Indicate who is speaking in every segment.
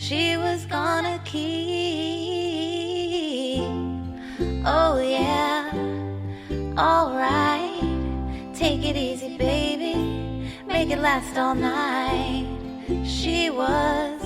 Speaker 1: she was gonna keep. Oh yeah, alright, take it easy baby, make it last all night. She was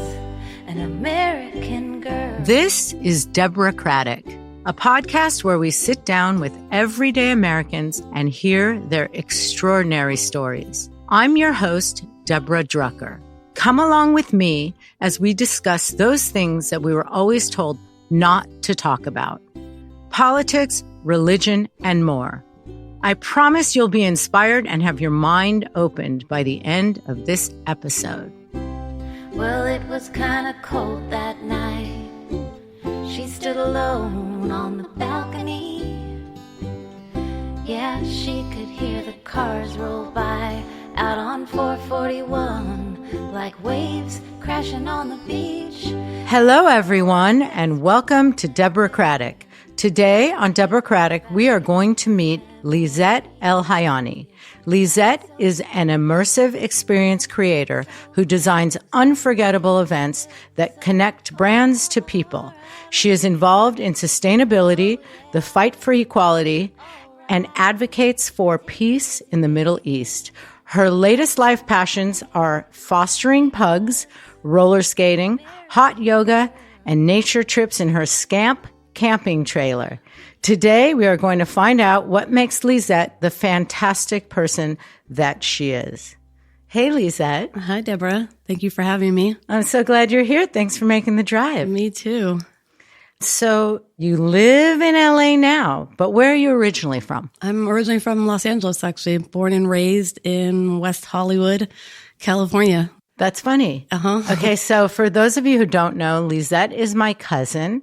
Speaker 1: an American girl.
Speaker 2: This is Deborahcratic, a podcast where we sit down with everyday Americans and hear their extraordinary stories. I'm your host, Deborah Drucker. Come along with me as we discuss those things that we were always told not to talk about. Politics, religion, and more. I promise you'll be inspired and have your mind opened by the end of this episode.
Speaker 1: Well, it was kind of cold that night. She stood alone on the balcony. Yeah, she could hear the cars roll by out on 441 like waves crashing on the beach.
Speaker 2: Hello, everyone, and welcome to Deborahcratic. Today on Deborahcratic, we are going to meet Lisette Elhayani. Lisette is an immersive experience creator who designs unforgettable events that connect brands to people. She is involved in sustainability, the fight for equality, and advocates for peace in the Middle East. Her latest life passions are fostering pugs, roller skating, hot yoga, and nature trips in her Scamp camping trailer. Today, we are going to find out what makes Lisette the fantastic person that she is. Hey, Lisette.
Speaker 3: Hi, Deborah. Thank you for having me.
Speaker 2: I'm so glad you're here. Thanks for making the drive.
Speaker 3: Me too.
Speaker 2: So you live in LA now, but where are you originally from?
Speaker 3: I'm originally from Los Angeles, actually. Born and raised in West Hollywood, California.
Speaker 2: That's funny. Okay, so for those of you who don't know, Lisette is my cousin.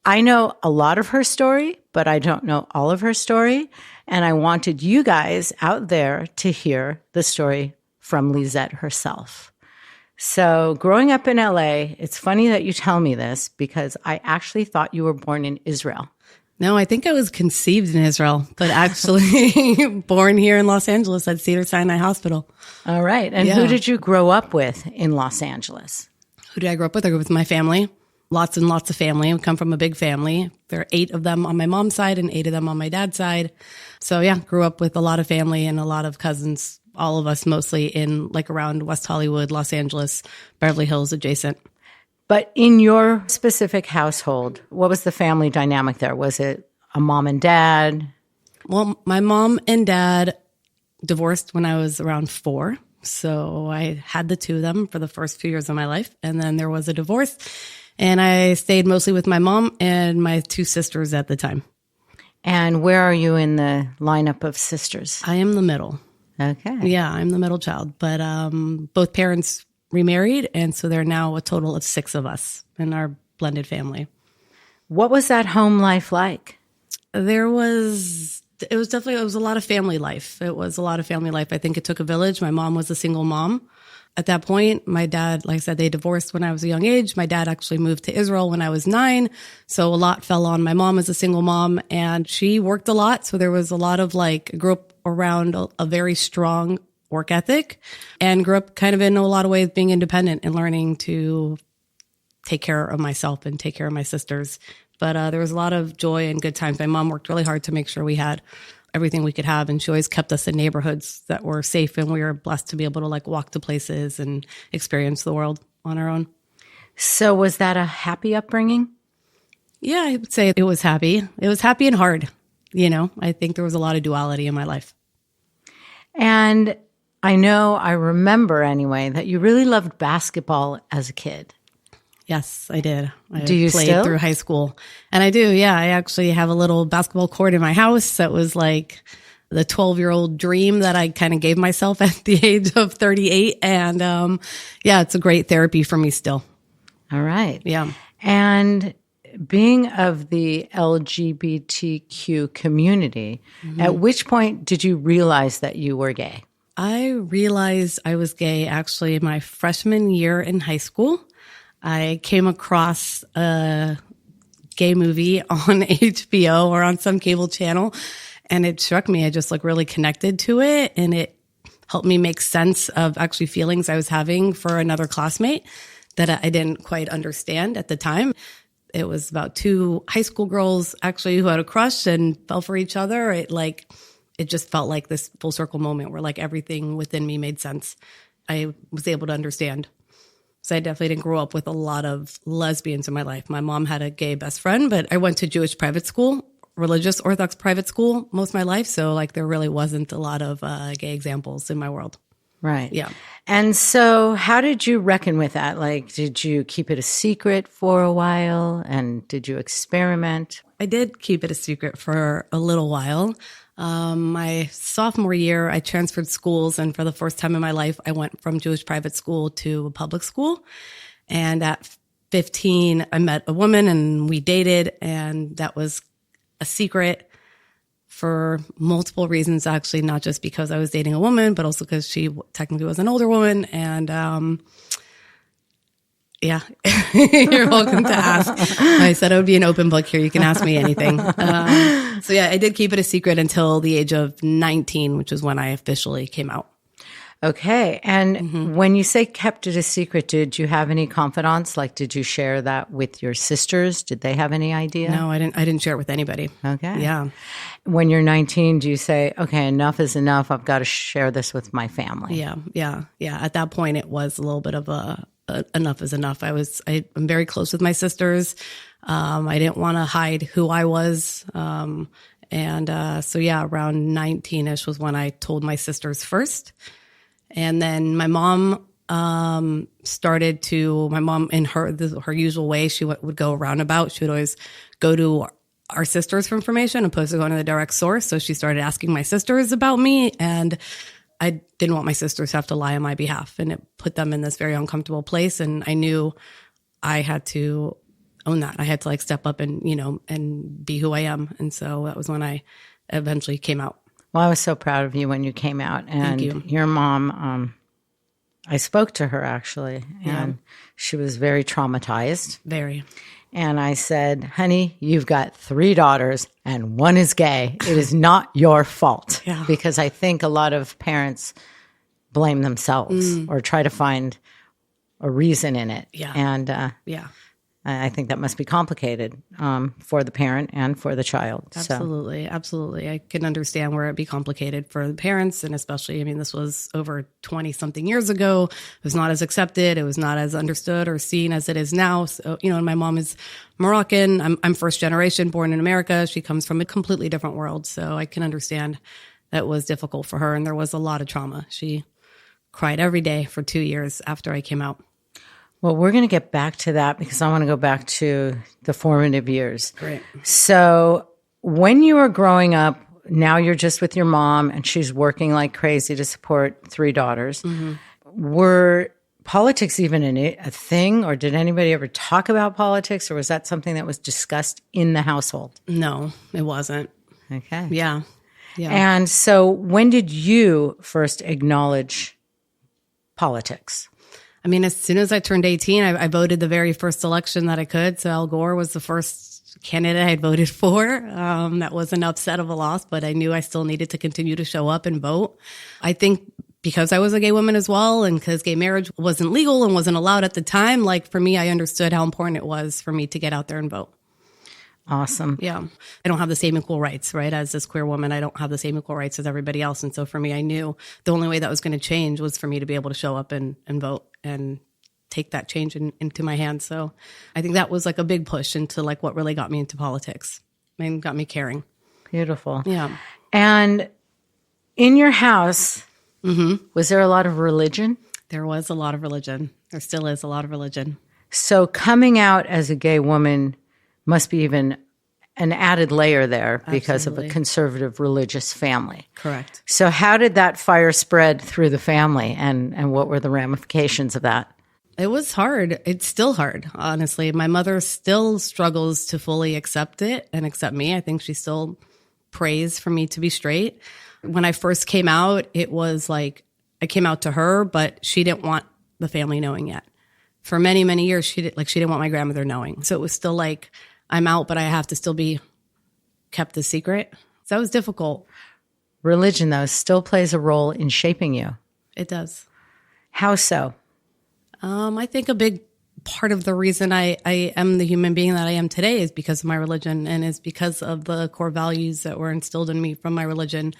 Speaker 2: I know a lot of her story, but I don't know all of her story. And I wanted you guys out there to hear the story from Lisette herself. So growing up in LA, it's funny that you tell me this because I actually thought you were born in Israel.
Speaker 3: No, I think I was conceived in Israel, but actually born here in Los Angeles at Cedars-Sinai Hospital.
Speaker 2: All right. And who did you grow up with in Los Angeles?
Speaker 3: Who did I grow up with? I grew up with my family. Lots and lots of family. We come from a big family. There are 8 of them on my mom's side and 8 of them on my dad's side. So yeah, grew up with a lot of family and a lot of cousins, all of us mostly in like around West Hollywood, Los Angeles, Beverly Hills adjacent.
Speaker 2: But in your specific household, what was the family dynamic there? Was it a mom and dad?
Speaker 3: Well, my mom and dad divorced when I was around 4. So I had the 2 of them for the first few years of my life. And then there was a divorce. And I stayed mostly with my mom and my 2 sisters at the time.
Speaker 2: And where are you in the lineup of sisters?
Speaker 3: I am the middle.
Speaker 2: Okay.
Speaker 3: Yeah, I'm the middle child. But both parents remarried, and so there are now a total of 6 of us in our blended family.
Speaker 2: What was that home life like?
Speaker 3: It was a lot of family life. It was a lot of family life. I think it took a village. My mom was a single mom. At that point, my dad, like I said, they divorced when I was a young age. My dad actually moved to Israel when I was 9. So a lot fell on my mom as a single mom, and she worked a lot. So there was a lot of grew up around a very strong work ethic and grew up kind of in a lot of ways being independent and learning to take care of myself and take care of my sisters. But there was a lot of joy and good times. My mom worked really hard to make sure we had everything we could have. And she always kept us in neighborhoods that were safe. And we were blessed to be able to walk to places and experience the world on our own.
Speaker 2: So was that a happy upbringing?
Speaker 3: Yeah, I would say it was happy. It was happy and hard. I think there was a lot of duality in my life.
Speaker 2: And I remember anyway, that you really loved basketball as a kid.
Speaker 3: Yes, I did. I
Speaker 2: do you
Speaker 3: played
Speaker 2: still?
Speaker 3: Through high school. And I do, yeah. I actually have a little basketball court in my house that was like the 12-year-old dream that I kind of gave myself at the age of 38. And it's a great therapy for me still.
Speaker 2: All right.
Speaker 3: Yeah.
Speaker 2: And being of the LGBTQ community, at which point did you realize that you were gay?
Speaker 3: I realized I was gay actually in my freshman year in high school. I came across a gay movie on HBO or on some cable channel, and it struck me. I just really connected to it, and it helped me make sense of actually feelings I was having for another classmate that I didn't quite understand at the time. It was about two high school girls actually who had a crush and fell for each other. It just felt like this full circle moment where like everything within me made sense. I was able to understand. So I definitely didn't grow up with a lot of lesbians in my life. My mom had a gay best friend, but I went to Jewish private school, religious orthodox private school most of my life. So like there really wasn't a lot of gay examples in my world.
Speaker 2: Right.
Speaker 3: Yeah.
Speaker 2: And so how did you reckon with that? Like, did you keep it a secret for a while? And did you experiment?
Speaker 3: I did keep it a secret for a little while. My sophomore year, I transferred schools. And for the first time in my life, I went from Jewish private school to a public school. And at 15, I met a woman and we dated. And that was a secret for multiple reasons, actually, not just because I was dating a woman, but also because she technically was an older woman. And yeah, you're welcome to ask. I said I would be an open book here. You can ask me anything. So yeah, I did keep it a secret until the age of 19, which is when I officially came out.
Speaker 2: Okay. And when you say kept it a secret, did you have any confidants? Like, did you share that with your sisters? Did they have any idea?
Speaker 3: No, I didn't share it with anybody.
Speaker 2: Okay.
Speaker 3: Yeah.
Speaker 2: When you're 19, do you say, okay, enough is enough. I've got to share this with my family?
Speaker 3: Yeah. At that point, it was a little bit of enough is enough. I'm very close with my sisters. I didn't want to hide who I was. So yeah, around 19-ish was when I told my sisters first. And then my mom in her usual way, she would go roundabout. She would always go to our sisters for information opposed to going to the direct source. So she started asking my sisters about me, and I didn't want my sisters to have to lie on my behalf, and it put them in this very uncomfortable place. And I knew I had to own that. I had to like step up and, and be who I am. And so that was when I eventually came out.
Speaker 2: Well, I was so proud of you when you came out. And
Speaker 3: Thank you.
Speaker 2: Your mom, I spoke to her actually, and she was very traumatized.
Speaker 3: Very.
Speaker 2: And I said, honey, you've got 3 daughters and one is gay. It is not your fault.
Speaker 3: Yeah.
Speaker 2: Because I think a lot of parents blame themselves or try to find a reason in it.
Speaker 3: Yeah.
Speaker 2: And
Speaker 3: Yeah.
Speaker 2: I think that must be complicated for the parent and for the child.
Speaker 3: Absolutely. Absolutely. I can understand where it'd be complicated for the parents. And especially, this was over 20 something years ago. It was not as accepted. It was not as understood or seen as it is now. So, and my mom is Moroccan. I'm first generation, born in America. She comes from a completely different world. So I can understand that was difficult for her. And there was a lot of trauma. She cried every day for 2 years after I came out.
Speaker 2: Well, we're going to get back to that because I want to go back to the formative years.
Speaker 3: Great.
Speaker 2: So when you were growing up, now you're just with your mom and she's working like crazy to support 3 daughters. Mm-hmm. Were politics even a thing, or did anybody ever talk about politics, or was that something that was discussed in the household?
Speaker 3: No, it wasn't.
Speaker 2: Okay.
Speaker 3: Yeah.
Speaker 2: And so when did you first acknowledge politics?
Speaker 3: As soon as I turned 18, I voted the very first election that I could. So Al Gore was the first candidate I had voted for. That was an upset of a loss, but I knew I still needed to continue to show up and vote. I think because I was a gay woman as well, and because gay marriage wasn't legal and wasn't allowed at the time, like for me, I understood how important it was for me to get out there and vote.
Speaker 2: Awesome.
Speaker 3: Yeah. I don't have the same equal rights, right? As this queer woman, I don't have the same equal rights as everybody else. And so for me, I knew the only way that was going to change was for me to be able to show up and vote and take that change into my hands. So I think that was like a big push into like what really got me into politics and got me caring.
Speaker 2: Beautiful.
Speaker 3: Yeah.
Speaker 2: And in your house, was there a lot of religion?
Speaker 3: There was a lot of religion. There still is a lot of religion.
Speaker 2: So coming out as a gay woman must be even an added layer there because of a conservative religious family.
Speaker 3: Correct.
Speaker 2: So how did that fire spread through the family, and what were the ramifications of that?
Speaker 3: It was hard. It's still hard, honestly. My mother still struggles to fully accept it and accept me. I think she still prays for me to be straight. When I first came out, it was like I came out to her, but she didn't want the family knowing yet. For many, many years, she didn't want my grandmother knowing. So it was still like, I'm out, but I have to still be kept a secret. So that was difficult.
Speaker 2: Religion, though, still plays a role in shaping you.
Speaker 3: It does.
Speaker 2: How so?
Speaker 3: I think a big part of the reason I am the human being that I am today is because of my religion, and is because of the core values that were instilled in me from my religion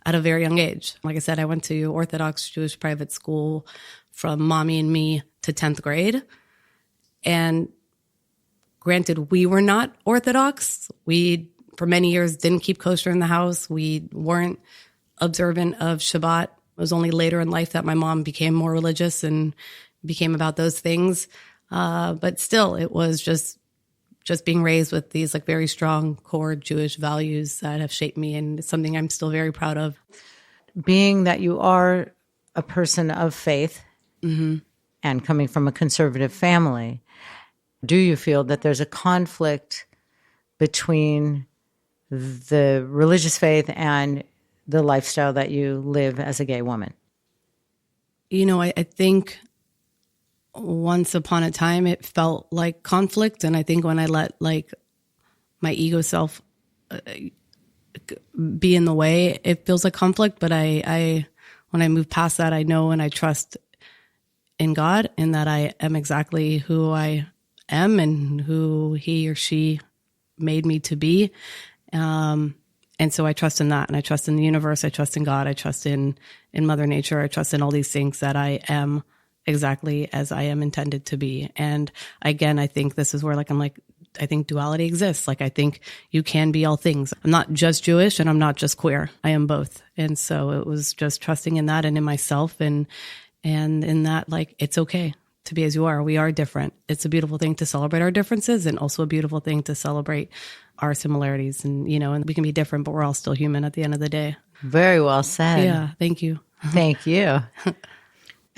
Speaker 3: at a very young age. Like I said, I went to Orthodox Jewish private school from mommy and me to 10th grade. And granted, we were not Orthodox. We, for many years, didn't keep kosher in the house. We weren't observant of Shabbat. It was only later in life that my mom became more religious and became about those things. But still, it was just being raised with these like very strong core Jewish values that have shaped me, and it's something I'm still very proud of.
Speaker 2: Being that you are a person of faith and coming from a conservative family, do you feel that there's a conflict between the religious faith and the lifestyle that you live as a gay woman?
Speaker 3: You know, I think once upon a time it felt like conflict, and I think when I let like my ego self be in the way, it feels like conflict. But I when I move past that, I know and I trust in God, and that I am exactly who I am and who He or she made me to be. And so I trust in that, and I trust in the universe. I trust in God. I trust in Mother Nature. I trust in all these things that I am exactly as I am intended to be. And again, I think this is where I think duality exists. Like, I think you can be all things. I'm not just Jewish and I'm not just queer. I am both. And so it was just trusting in that and in myself, and in that, like, it's okay to be as you are. We are different. It's a beautiful thing to celebrate our differences, and also a beautiful thing to celebrate our similarities. And, you know, and we can be different, but we're all still human at the end of the day.
Speaker 2: Very well said.
Speaker 3: Yeah. Thank you.
Speaker 2: Thank you.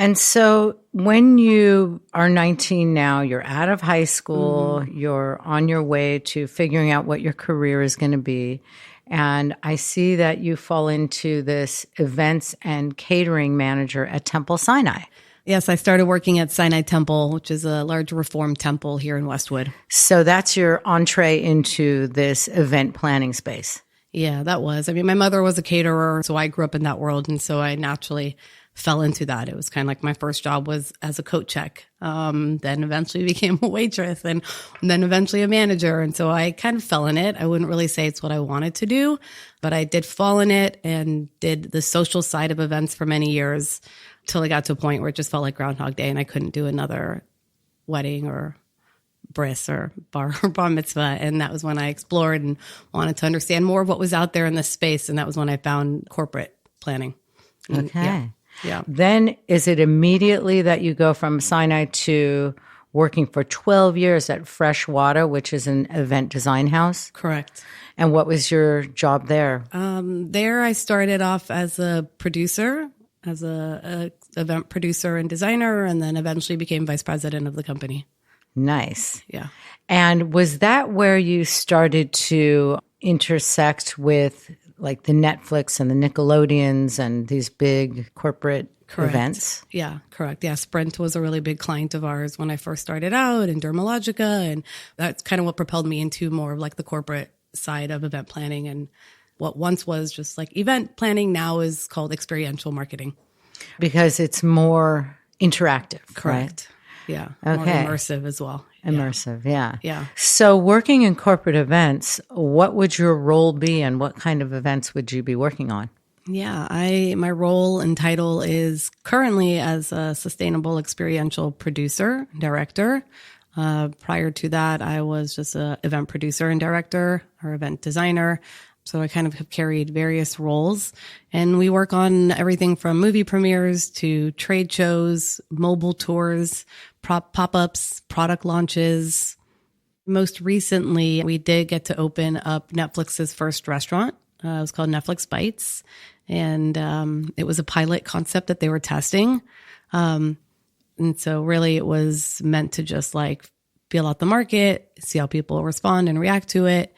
Speaker 2: And so when you are 19 now, you're out of high school, you're on your way to figuring out what your career is going to be. And I see that you fall into this events and catering manager at Temple Sinai.
Speaker 3: Yes, I started working at Sinai Temple, which is a large Reformed temple here in Westwood.
Speaker 2: So that's your entree into this event planning space.
Speaker 3: Yeah, that was. I mean, my mother was a caterer, so I grew up in that world. And so I naturally fell into that. It was kind of like my first job was as a coat check. Then eventually became a waitress, and then eventually a manager. And so I kind of fell in it. I wouldn't really say it's what I wanted to do, but I did fall in it and did the social side of events for many years till I got to a point where it just felt like Groundhog Day, and I couldn't do another wedding or bris or bar mitzvah. And that was when I explored and wanted to understand more of what was out there in this space. And that was when I found corporate planning.
Speaker 2: Okay.
Speaker 3: Yeah.
Speaker 2: Then is it immediately that you go from Sinai to working for 12 years at Freshwater, which is an event design house?
Speaker 3: Correct.
Speaker 2: And what was your job there?
Speaker 3: There I started off as a producer, as a event producer and designer, and then eventually became vice president of the company.
Speaker 2: Nice.
Speaker 3: Yeah.
Speaker 2: And was that where you started to intersect with like the Netflix and the Nickelodeons and these big corporate events?
Speaker 3: Yeah, correct. Yeah, Sprint was a really big client of ours when I first started out, and Dermalogica, and that's kind of what propelled me into more of like the corporate side of event planning. And what once was just like event planning now is called experiential marketing.
Speaker 2: Because it's more interactive,
Speaker 3: Correct.
Speaker 2: Right?
Speaker 3: Yeah.
Speaker 2: Okay.
Speaker 3: More immersive as well.
Speaker 2: Immersive, yeah.
Speaker 3: Yeah.
Speaker 2: So working in corporate events, what would your role be, and what kind of events would you be working on?
Speaker 3: Yeah, my role and title is currently as a sustainable experiential producer, director. Prior to that, I was just an event producer and director, or event designer. So I kind of have carried various roles, and we work on everything from movie premieres to trade shows, mobile tours, pop-ups, product launches. Most recently, we did get to open up Netflix's first restaurant. It was called Netflix Bites, and it was a pilot concept that they were testing. And so really it was meant to just like feel out the market, see how people respond and react to it,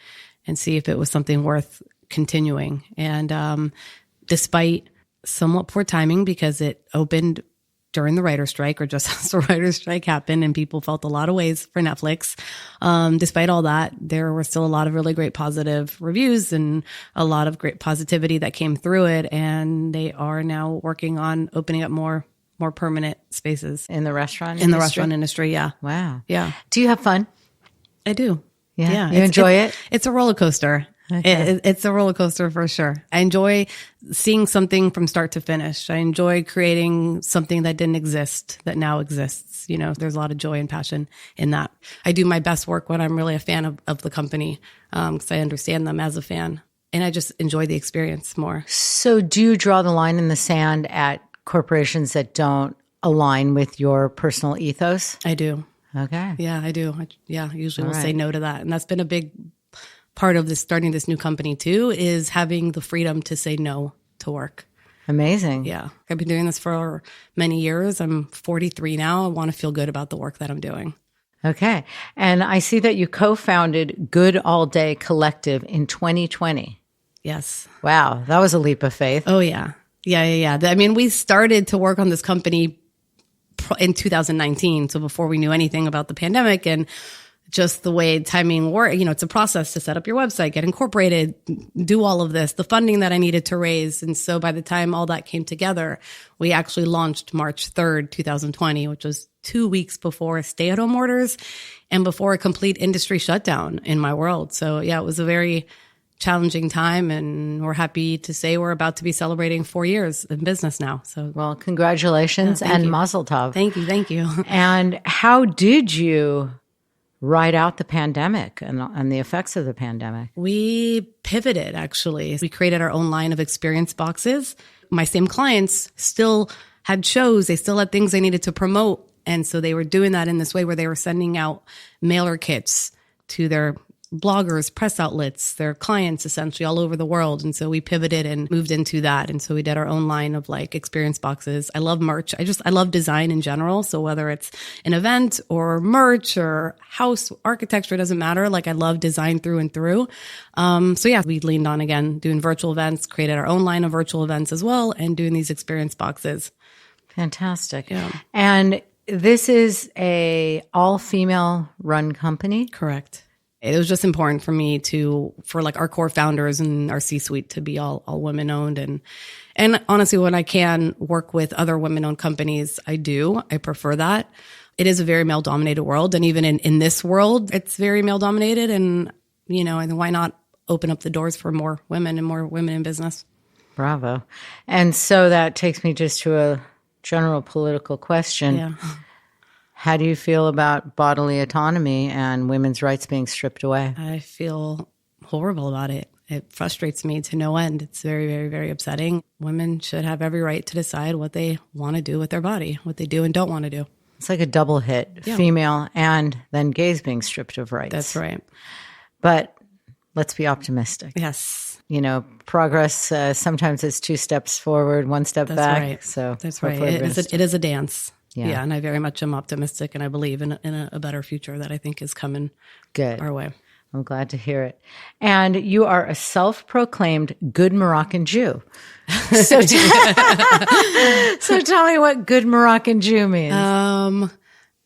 Speaker 3: and see if it was something worth continuing. And despite somewhat poor timing, because it opened during the writer's strike, or just as the writer's strike happened, and people felt a lot of ways for Netflix. Despite all that, there were still a lot of really great positive reviews and a lot of great positivity that came through it. And they are now working on opening up more more permanent spaces
Speaker 2: In the restaurant
Speaker 3: in the
Speaker 2: industry?
Speaker 3: restaurant industry. Yeah.
Speaker 2: Wow.
Speaker 3: Yeah.
Speaker 2: Do you have fun?
Speaker 3: I do.
Speaker 2: Yeah. You enjoy it?
Speaker 3: It's a roller coaster.
Speaker 2: Okay.
Speaker 3: It's a roller coaster for sure. I enjoy seeing something from start to finish. I enjoy creating something that didn't exist that now exists. You know, there's a lot of joy and passion in that. I do my best work when I'm really a fan of the company because I understand them as a fan. And I just enjoy the experience more.
Speaker 2: So do you draw the line in the sand at corporations that don't align with your personal ethos?
Speaker 3: I do.
Speaker 2: Okay.
Speaker 3: Yeah, I do. I usually will
Speaker 2: All
Speaker 3: say
Speaker 2: right.
Speaker 3: no to that. And that's been a big part of this, starting this new company too, is having the freedom to say no to work.
Speaker 2: Amazing.
Speaker 3: Yeah. I've been doing this for many years. I'm 43 now. I want to feel good about the work that I'm doing.
Speaker 2: Okay. And I see that you co-founded Good All Day Collective in 2020.
Speaker 3: Yes.
Speaker 2: Wow. That was a leap of faith.
Speaker 3: Oh, yeah. Yeah. I mean, we started to work on this company in 2019. So before we knew anything about the pandemic and just the way timing worked, you know, it's a process to set up your website, get incorporated, do all of this, the funding that I needed to raise. And so by the time all that came together, we actually launched March 3rd, 2020, which was 2 weeks before stay-at-home orders and before a complete industry shutdown in my world. So yeah, it was a very challenging time, and we're happy to say we're about to be celebrating 4 years in business now. So
Speaker 2: Well, congratulations and
Speaker 3: you.
Speaker 2: mazel tov.
Speaker 3: thank you.
Speaker 2: And how did you ride out the pandemic and the effects of the pandemic?
Speaker 3: We pivoted, actually. We created our own line of experience boxes. My same clients still had shows. They still had things they needed to promote. And so they were doing that in this way where they were sending out mailer kits to their bloggers, press outlets, their clients essentially all over the world. And so we pivoted and moved into that. And so we did our own line of like experience boxes. I love merch. I love design in general. So whether it's an event or merch or house architecture, doesn't matter. Like I love design through and through. So yeah, we leaned on again, doing virtual events, created our own line of virtual events as well, and doing these experience boxes.
Speaker 2: Fantastic.
Speaker 3: Yeah.
Speaker 2: And this is a all-female run company?
Speaker 3: Correct. It was just important for me for like our core founders and our C-suite to be all women owned. And honestly, when I can work with other women owned companies, I do. I prefer that. It is a very male dominated world. And even in this world, it's very male dominated. And, you know, and why not open up the doors for more women and more women in business?
Speaker 2: Bravo. And so that takes me just to a general political question.
Speaker 3: Yeah.
Speaker 2: How do you feel about bodily autonomy and women's rights being stripped away?
Speaker 3: I feel horrible about it. It frustrates me to no end. It's very, very, very upsetting. Women should have every right to decide what they want to do with their body, what they do and don't want to do.
Speaker 2: It's like a double hit, female and then gays being stripped of rights.
Speaker 3: That's right.
Speaker 2: But let's be optimistic.
Speaker 3: Yes.
Speaker 2: You know, progress, sometimes it's 2 steps forward, 1 step
Speaker 3: That's
Speaker 2: back.
Speaker 3: right.
Speaker 2: So
Speaker 3: that's right.
Speaker 2: hopefully
Speaker 3: It is a dance.
Speaker 2: Yeah.
Speaker 3: Yeah. And I very much am optimistic, and I believe in a better future that I think is coming
Speaker 2: good.
Speaker 3: our way.
Speaker 2: I'm glad to hear it. And you are a self-proclaimed good Moroccan Jew. So, so tell me what good Moroccan Jew means.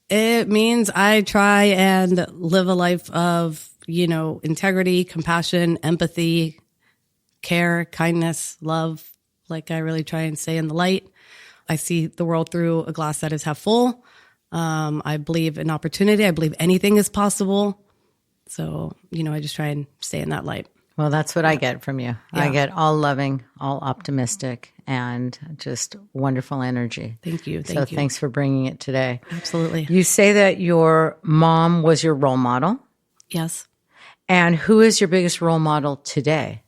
Speaker 3: It means I try and live a life of, you know, integrity, compassion, empathy, care, kindness, love. Like I really try and stay in the light. I see the world through a glass that is half full. I believe in opportunity. I believe anything is possible. So, you know, I just try and stay in that light.
Speaker 2: Well, that's what I get from you. I
Speaker 3: Yeah.
Speaker 2: get all loving, all optimistic, and just wonderful energy.
Speaker 3: Thank you.
Speaker 2: So
Speaker 3: Thank you.
Speaker 2: thanks for bringing it today.
Speaker 3: Absolutely.
Speaker 2: You say that your mom was your role model.
Speaker 3: Yes.
Speaker 2: And who is your biggest role model today?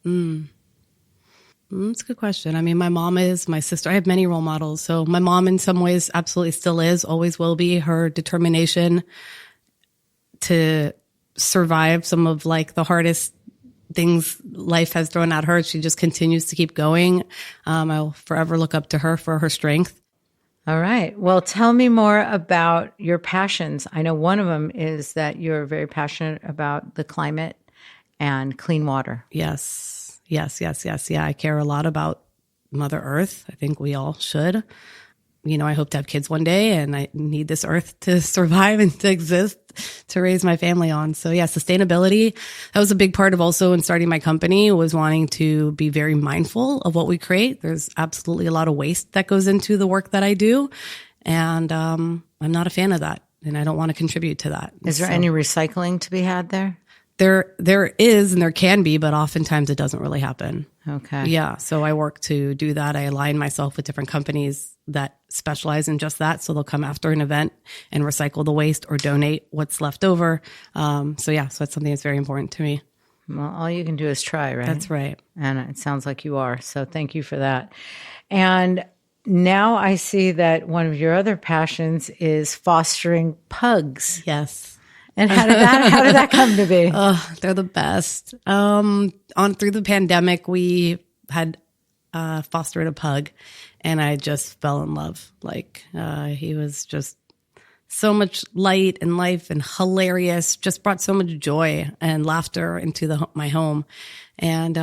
Speaker 3: That's a good question. I mean, my mom is, my sister. I have many role models. So my mom in some ways absolutely still is, always will be. Her determination to survive some of like the hardest things life has thrown at her. She just continues to keep going. I'll forever look up to her for her strength.
Speaker 2: All right. Well, tell me more about your passions. I know one of them is that you're very passionate about the climate and clean water.
Speaker 3: Yes. Yeah, I care a lot about Mother Earth. I think we all should. I hope to have kids one day, and I need this earth to survive and to exist to raise my family on. So yeah, sustainability, that was a big part of also in starting my company, was wanting to be very mindful of what we create. There's absolutely a lot of waste that goes into the work that I do. And I'm not a fan of that, and I don't want to contribute to that.
Speaker 2: Is there any recycling to be had there?
Speaker 3: There is, and there can be, but oftentimes it doesn't really happen.
Speaker 2: Okay.
Speaker 3: Yeah. So I work to do that. I align myself with different companies that specialize in just that. So they'll come after an event and recycle the waste or donate what's left over. So that's something that's very important to me.
Speaker 2: Well, all you can do is try, right?
Speaker 3: That's right.
Speaker 2: And it sounds like you are. So thank you for that. And now I see that one of your other passions is fostering pugs.
Speaker 3: Yes.
Speaker 2: And how did that come to be?
Speaker 3: Oh, they're the best. Through the pandemic, we had fostered a pug, and I just fell in love. He was just so much light and life and hilarious, just brought so much joy and laughter into my home. And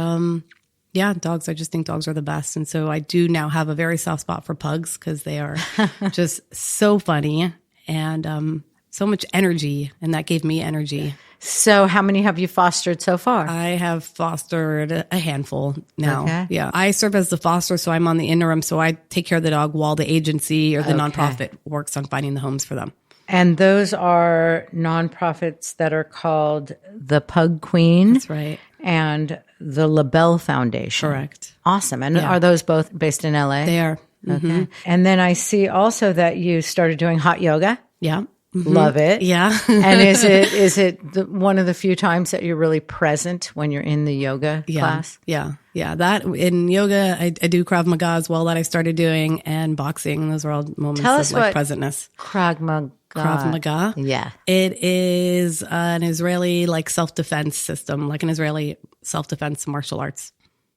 Speaker 3: dogs, I just think dogs are the best. And so I do now have a very soft spot for pugs because they are just so funny and so much energy, and that gave me energy.
Speaker 2: So how many have you fostered so far?
Speaker 3: I have fostered a handful now.
Speaker 2: Okay.
Speaker 3: Yeah. I serve as the foster, so I'm on the interim. So I take care of the dog while the agency or the nonprofit works on finding the homes for them.
Speaker 2: And those are nonprofits that are called the Pug Queen.
Speaker 3: That's right.
Speaker 2: And the LaBelle Foundation.
Speaker 3: Correct.
Speaker 2: Awesome. And are those both based in LA?
Speaker 3: They are.
Speaker 2: Okay. Mm-hmm. And then I see also that you started doing hot yoga.
Speaker 3: Yeah. Mm-hmm.
Speaker 2: Love it.
Speaker 3: Yeah.
Speaker 2: And is it one of the few times that you're really present when you're in the yoga class?
Speaker 3: Yeah. Yeah. That in yoga, I do Krav Maga as well that I started doing, and boxing. Those are all moments of presentness.
Speaker 2: Krav Maga.
Speaker 3: Krav Maga.
Speaker 2: Yeah.
Speaker 3: It is an Israeli self-defense system, like an Israeli self-defense martial arts.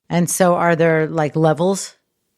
Speaker 2: And so are there levels?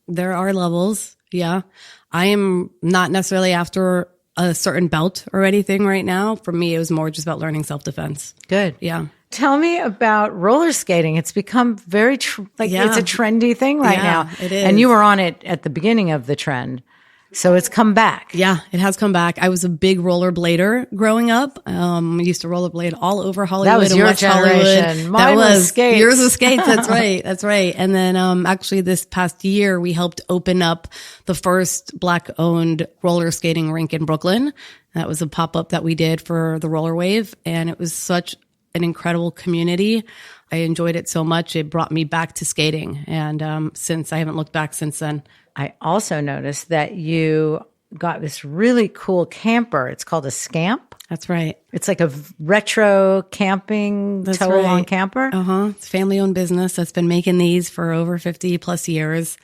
Speaker 3: There are levels. Yeah. I am not necessarily after a certain belt or anything right now. For me, it was more just about learning self-defense.
Speaker 2: Good.
Speaker 3: Yeah.
Speaker 2: Tell me about roller skating. It's become very, it's a trendy thing right now.
Speaker 3: It is.
Speaker 2: And you were on it at the beginning of the trend. So it's come back.
Speaker 3: Yeah, it has come back. I was a big rollerblader growing up. I used to rollerblade all over Hollywood.
Speaker 2: That was your
Speaker 3: West
Speaker 2: generation.
Speaker 3: Hollywood.
Speaker 2: Mine was skates.
Speaker 3: Yours was skates. That's right. That's right. And then actually this past year, we helped open up the first Black-owned roller skating rink in Brooklyn. That was a pop-up that we did for the Roller Wave. And it was such an incredible community. I enjoyed it so much. It brought me back to skating. And since I haven't looked back since then.
Speaker 2: I also noticed that you got this really cool camper. It's called a Scamp.
Speaker 3: That's right.
Speaker 2: It's like a retro camping tow-along camper.
Speaker 3: It's a family-owned business that's been making these for over 50 plus years.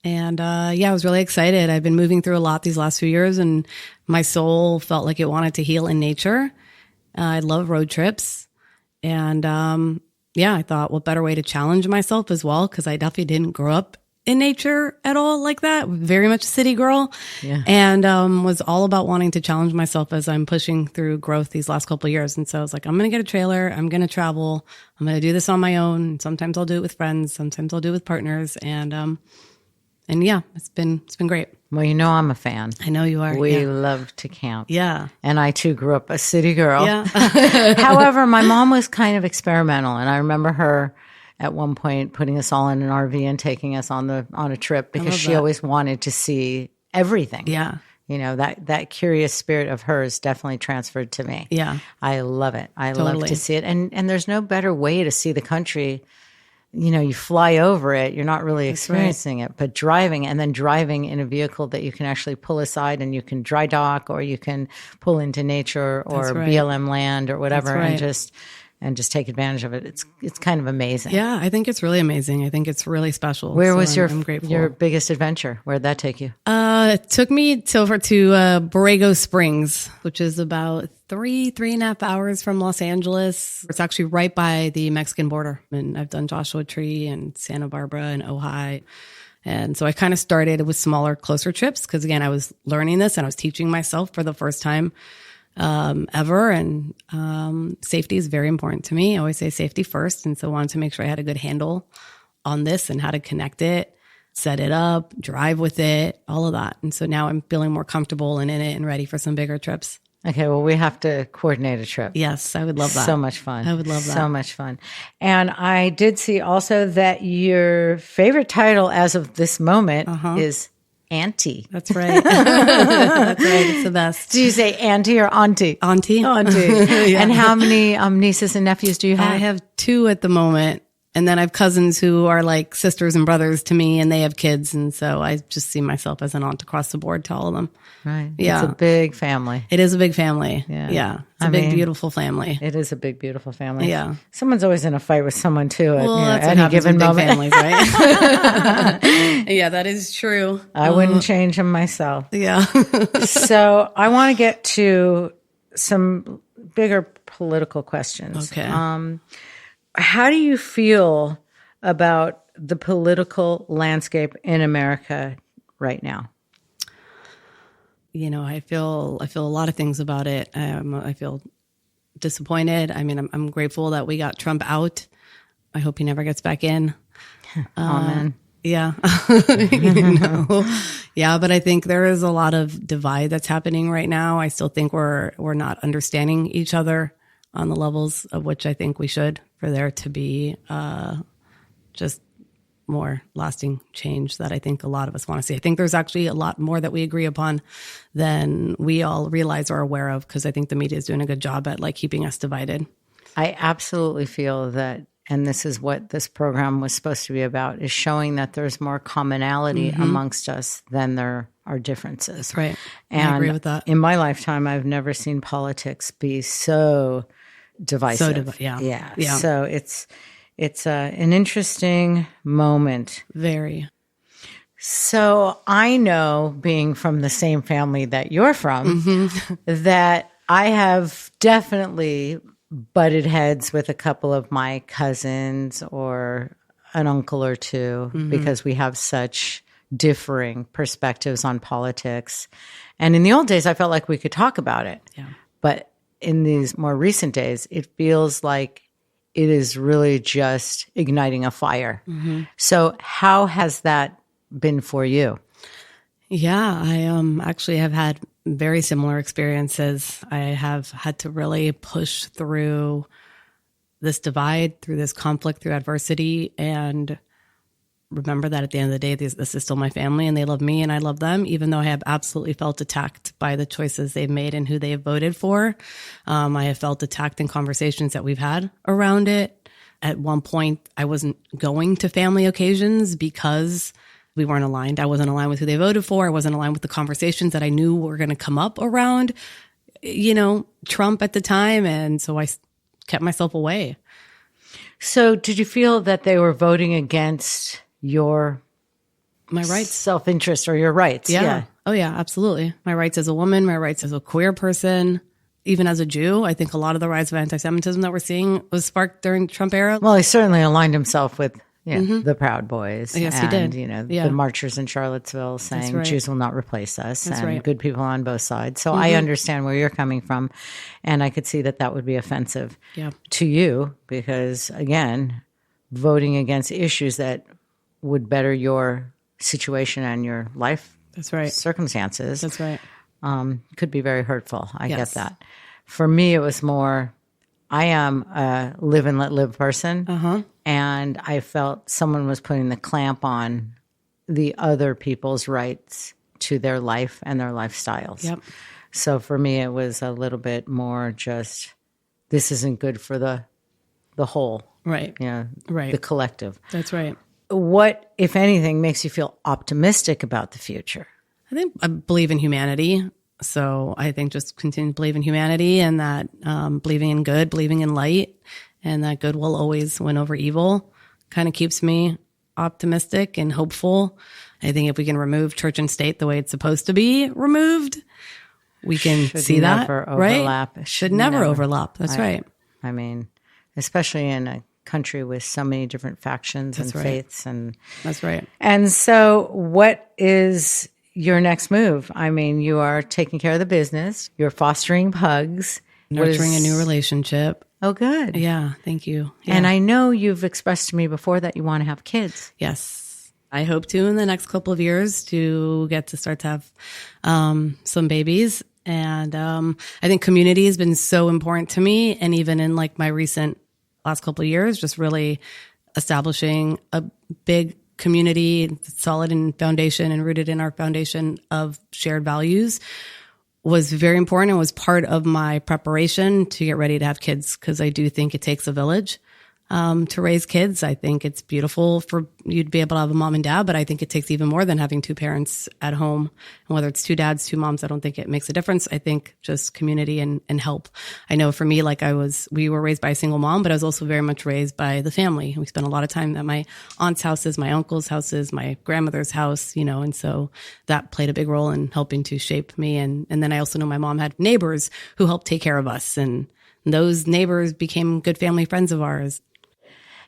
Speaker 3: And I was really excited. I've been moving through a lot these last few years, and my soul felt like it wanted to heal in nature. I love road trips. And I thought, what better way to challenge myself as well? Because I definitely didn't grow up in nature at all like that. Very much a city girl.
Speaker 2: Yeah.
Speaker 3: And was all about wanting to challenge myself as I'm pushing through growth these last couple of years. And so I was like, I'm going to get a trailer. I'm going to travel. I'm going to do this on my own. Sometimes I'll do it with friends. Sometimes I'll do it with partners. And it's been great.
Speaker 2: Well, I'm a fan.
Speaker 3: I know you are.
Speaker 2: We love to camp.
Speaker 3: Yeah.
Speaker 2: And I too grew up a city girl.
Speaker 3: Yeah.
Speaker 2: However, my mom was kind of experimental, and I remember her at one point putting us all in an RV and taking us on a trip because she always wanted to see everything.
Speaker 3: Yeah.
Speaker 2: That curious spirit of hers definitely transferred to me.
Speaker 3: Yeah.
Speaker 2: I love it. I
Speaker 3: Totally.
Speaker 2: love to see it. And there's no better way to see the country. You fly over it, you're not really experiencing it, but driving in a vehicle that you can actually pull aside and you can dry dock, or you can pull into nature or BLM land or whatever, and just take advantage of it. It's kind of amazing.
Speaker 3: Yeah, I think it's really amazing. I think it's really special.
Speaker 2: Where was your
Speaker 3: your
Speaker 2: biggest adventure? Where'd that take you?
Speaker 3: It took me over to Borrego Springs, which is about 3.5 hours from Los Angeles. It's actually right by the Mexican border. And I've done Joshua Tree and Santa Barbara and Ojai. And so I kind of started with smaller, closer trips because, again, I was learning this and I was teaching myself for the first time ever. And safety is very important to me. I always say safety first. And so I wanted to make sure I had a good handle on this and how to connect it set it up, drive with it, all of that. And so now I'm feeling more comfortable and in it and ready for some bigger trips.
Speaker 2: Okay, well, we have to coordinate a trip.
Speaker 3: Yes, I would love that.
Speaker 2: So much fun.
Speaker 3: I would love that.
Speaker 2: So much fun. And I did see also that your favorite title as of this moment is Auntie.
Speaker 3: That's right. That's right. It's the best.
Speaker 2: Do you say auntie or auntie?
Speaker 3: Auntie.
Speaker 2: Auntie. Yeah. And how many nieces and nephews do you have?
Speaker 3: I have 2 at the moment. And then I have cousins who are like sisters and brothers to me, and they have kids. And so I just see myself as an aunt across the board to all of them.
Speaker 2: Right.
Speaker 3: Yeah.
Speaker 2: It's a big family.
Speaker 3: It is a big family.
Speaker 2: Yeah.
Speaker 3: Yeah. It's a big, beautiful family.
Speaker 2: It is a big, beautiful family.
Speaker 3: Yeah.
Speaker 2: Someone's always in a fight with someone too at,
Speaker 3: That's
Speaker 2: any
Speaker 3: what
Speaker 2: given
Speaker 3: with
Speaker 2: moment.
Speaker 3: big families, right? Yeah, that is true.
Speaker 2: I wouldn't change them myself.
Speaker 3: Yeah.
Speaker 2: So I want to get to some bigger political questions.
Speaker 3: Okay.
Speaker 2: How do you feel about the political landscape in America right now?
Speaker 3: You know, I feel a lot of things about it. I feel disappointed. I mean, I'm grateful that we got Trump out. I hope he never gets back in.
Speaker 2: Amen.
Speaker 3: Yeah. You know? Yeah, but I think there is a lot of divide that's happening right now. I still think we're not understanding each other on the levels of which I think we should, for there to be just more lasting change that I think a lot of us want to see. I think there's actually a lot more that we agree upon than we all realize or are aware of, because I think the media is doing a good job at like keeping us divided.
Speaker 2: I absolutely feel that, and this is what this program was supposed to be about, is showing that there's more commonality amongst us than there are differences.
Speaker 3: That's right.
Speaker 2: And
Speaker 3: I agree with that.
Speaker 2: In my lifetime, I've never seen politics be so divisive.
Speaker 3: Yeah.
Speaker 2: So it's an interesting moment.
Speaker 3: Very.
Speaker 2: So I know, being from the same family that you're from, that I have definitely butted heads with a couple of my cousins or an uncle or two because we have such differing perspectives on politics. And in the old days, I felt like we could talk about it.
Speaker 3: Yeah.
Speaker 2: But in these more recent days, it feels like it is really just igniting a fire. So how has that been for you?
Speaker 3: Yeah, I actually have had very similar experiences. I have had to really push through this divide, through this conflict, through adversity, and remember that at the end of the day, this is still my family and they love me and I love them, even though I have absolutely felt attacked by the choices they've made and who they have voted for. I have felt attacked in conversations that we've had around it. At one point, I wasn't going to family occasions because we weren't aligned. I wasn't aligned with who they voted for. I wasn't aligned with the conversations that I knew were going to come up around, Trump at the time. And so I kept myself away.
Speaker 2: So did you feel that they were voting against
Speaker 3: my rights,
Speaker 2: self-interest, or your rights?
Speaker 3: Yeah. Oh yeah, absolutely. My rights as a woman, my rights as a queer person, even as a Jew. I think a lot of the rise of anti-Semitism that we're seeing was sparked during the Trump era.
Speaker 2: Well, he certainly aligned himself with the Proud Boys.
Speaker 3: Yes, he
Speaker 2: and,
Speaker 3: did.
Speaker 2: The marchers in Charlottesville saying
Speaker 3: right.
Speaker 2: Jews will not replace us,
Speaker 3: That's
Speaker 2: and
Speaker 3: right.
Speaker 2: good people on both sides. So I understand where you're coming from, and I could see that would be offensive to you because, again, voting against issues that would better your situation and your life
Speaker 3: That's right.
Speaker 2: circumstances.
Speaker 3: That's right.
Speaker 2: Could be very hurtful. I get
Speaker 3: Yes.
Speaker 2: that. For me, it was more, I am a live and let live person. And I felt someone was putting the clamp on the other people's rights to their life and their lifestyles.
Speaker 3: Yep.
Speaker 2: So for me, it was a little bit more just, this isn't good for the whole,
Speaker 3: Right. Right.
Speaker 2: the collective.
Speaker 3: That's right.
Speaker 2: What, if anything, makes you feel optimistic about the future?
Speaker 3: I think I believe in humanity. So I think just continue to believe in humanity and that believing in good, believing in light, and that good will always win over evil kind of keeps me optimistic and hopeful. I think if we can remove church and state the way it's supposed to be removed, we can see that,
Speaker 2: overlap.
Speaker 3: right? Should never overlap. That's right.
Speaker 2: I mean, especially in a country with so many different factions and
Speaker 3: right.
Speaker 2: faiths. And
Speaker 3: That's right.
Speaker 2: And so what is your next move? I mean, you are taking care of the business. You're fostering pugs.
Speaker 3: Nurturing a new relationship.
Speaker 2: Oh, good.
Speaker 3: Yeah. Thank you. Yeah.
Speaker 2: And I know you've expressed to me before that you want to have kids.
Speaker 3: Yes. I hope to in the next couple of years to get to start to have some babies. And I think community has been so important to me. And even in like my recent last couple of years, just really establishing a big community solid in foundation and rooted in our foundation of shared values was very important and was part of my preparation to get ready to have kids, because I do think it takes a village to raise kids. I think it's beautiful for you to be able to have a mom and dad, but I think it takes even more than having two parents at home. And whether it's two dads, two moms, I don't think it makes a difference. I think just community and help. I know for me, like we were raised by a single mom, but I was also very much raised by the family. We spent a lot of time at my aunt's houses, my uncle's houses, my grandmother's house, and so that played a big role in helping to shape me. And then I also know my mom had neighbors who helped take care of us, and those neighbors became good family friends of ours.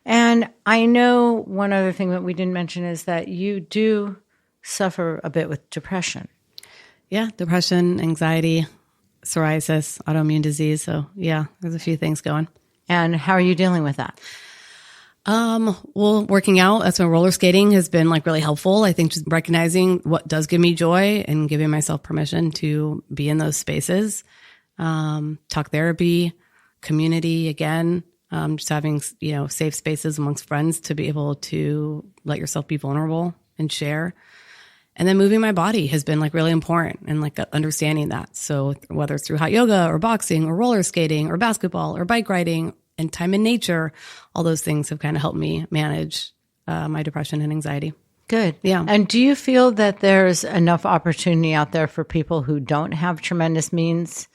Speaker 2: And I know one other thing that we didn't mention is that you do suffer a bit with depression.
Speaker 3: Yeah, depression, anxiety, psoriasis, autoimmune disease. So yeah, there's a few things going.
Speaker 2: And how are you dealing with that?
Speaker 3: Well, working out, that's when roller skating has been like really helpful. I think just recognizing what does give me joy and giving myself permission to be in those spaces. Talk therapy, community again. Just having, safe spaces amongst friends to be able to let yourself be vulnerable and share. And then moving my body has been like really important and like understanding that. So whether it's through hot yoga or boxing or roller skating or basketball or bike riding and time in nature, all those things have kind of helped me manage my depression and anxiety.
Speaker 2: Good.
Speaker 3: Yeah.
Speaker 2: And do you feel that there's enough opportunity out there for people who don't have tremendous means?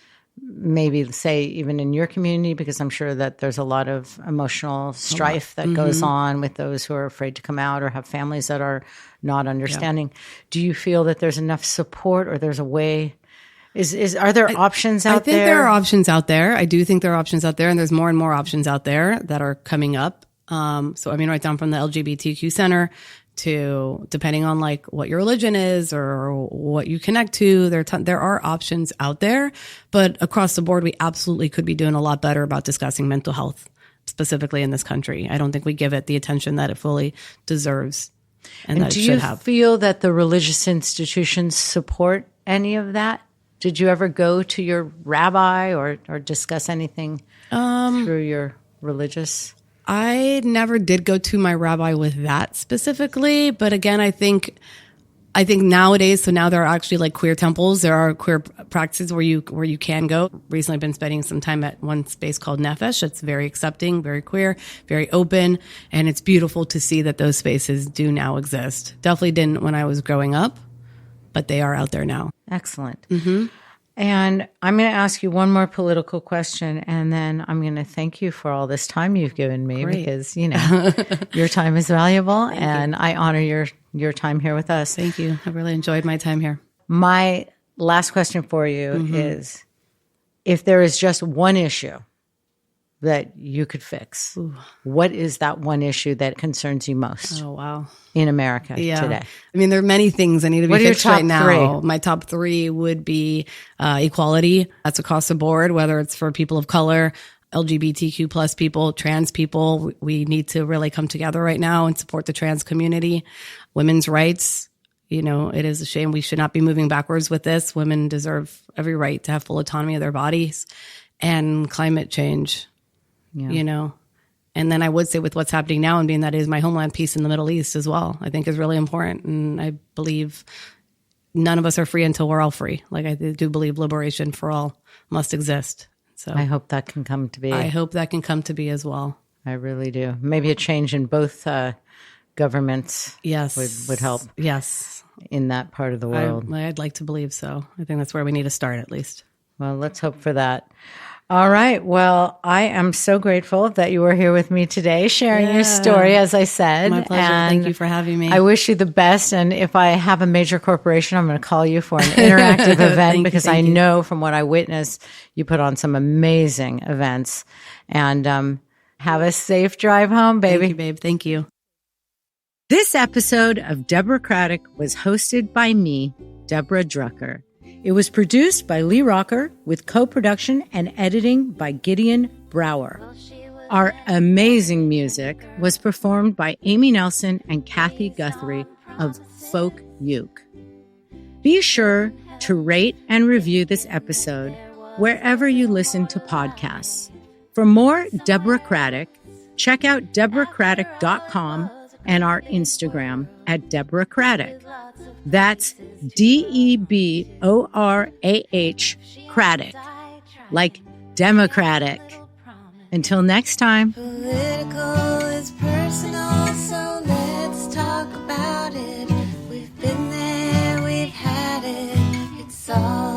Speaker 2: Maybe say even in your community, because I'm sure that there's a lot of emotional strife that goes on with those who are afraid to come out or have families that are not understanding. Yeah. Do you feel that there's enough support, or there's a way? Are there options out there?
Speaker 3: I think there are options out there. I do think there are options out there, and there's more and more options out there that are coming up. So I mean, right down from the LGBTQ Center to depending on like what your religion is or what you connect to, there are options out there, but across the board, we absolutely could be doing a lot better about discussing mental health, specifically in this country. I don't think we give it the attention that it fully deserves and that it should have.
Speaker 2: Do you feel that the religious institutions support any of that? Did you ever go to your rabbi or discuss anything through your religious?
Speaker 3: I never did go to my rabbi with that specifically, but again, I think nowadays, so now there are actually like queer temples. There are queer practices where you can go. Recently I've been spending some time at one space called Nefesh. It's very accepting, very queer, very open, and it's beautiful to see that those spaces do now exist. Definitely didn't when I was growing up, but they are out there now.
Speaker 2: Excellent. Mm-hmm. And I'm going to ask you one more political question, and then I'm going to thank you for all this time you've given me. Great. Because, your time is valuable, and I honor your time here with us.
Speaker 3: Thank you. I really enjoyed my time here.
Speaker 2: My last question for you is, if there is just one issue that you could fix, what is that one issue that concerns you most?
Speaker 3: Oh, wow.
Speaker 2: In America today?
Speaker 3: I mean, there are many things that need to be fixed right now.
Speaker 2: What are your top 3?
Speaker 3: My top 3 would be equality. That's across the board, whether it's for people of color, LGBTQ plus people, trans people. We need to really come together right now and support the trans community. Women's rights. It is a shame. We should not be moving backwards with this. Women deserve every right to have full autonomy of their bodies. And climate change. Yeah. And then I would say with what's happening now and being that is my homeland, peace in the Middle East as well, I think is really important. And I believe none of us are free until we're all free. Like I do believe liberation for all must exist. So
Speaker 2: I hope that can come to be.
Speaker 3: I hope that can come to be as well.
Speaker 2: I really do. Maybe a change in both governments would help.
Speaker 3: Yes.
Speaker 2: In that part of the world.
Speaker 3: I'd like to believe so. I think that's where we need to start at least.
Speaker 2: Well, let's hope for that. All right. Well, I am so grateful that you were here with me today, sharing your story, as I said.
Speaker 3: My pleasure. Thank you for having me.
Speaker 2: I wish you the best. And if I have a major corporation, I'm going to call you for an interactive event because I know from what I witnessed, you put on some amazing events. And have a safe drive home, baby.
Speaker 3: Thank you, babe. Thank you.
Speaker 2: This episode of Deborahcratic was hosted by me, Deborah Drucker. It was produced by Lee Rocker with co-production and editing by Gideon Brower. Our amazing music was performed by Amy Nelson and Kathy Guthrie of folk uke. Be sure to rate and review this episode wherever you listen to podcasts. For more Deborahcratic, check out Deborahcratic.com and our Instagram at Deborahcratic. That's DEBORAH Cratic, like Democratic. Until next time.
Speaker 1: Political is personal, so let's talk about it. We've been there, we've had it. It's all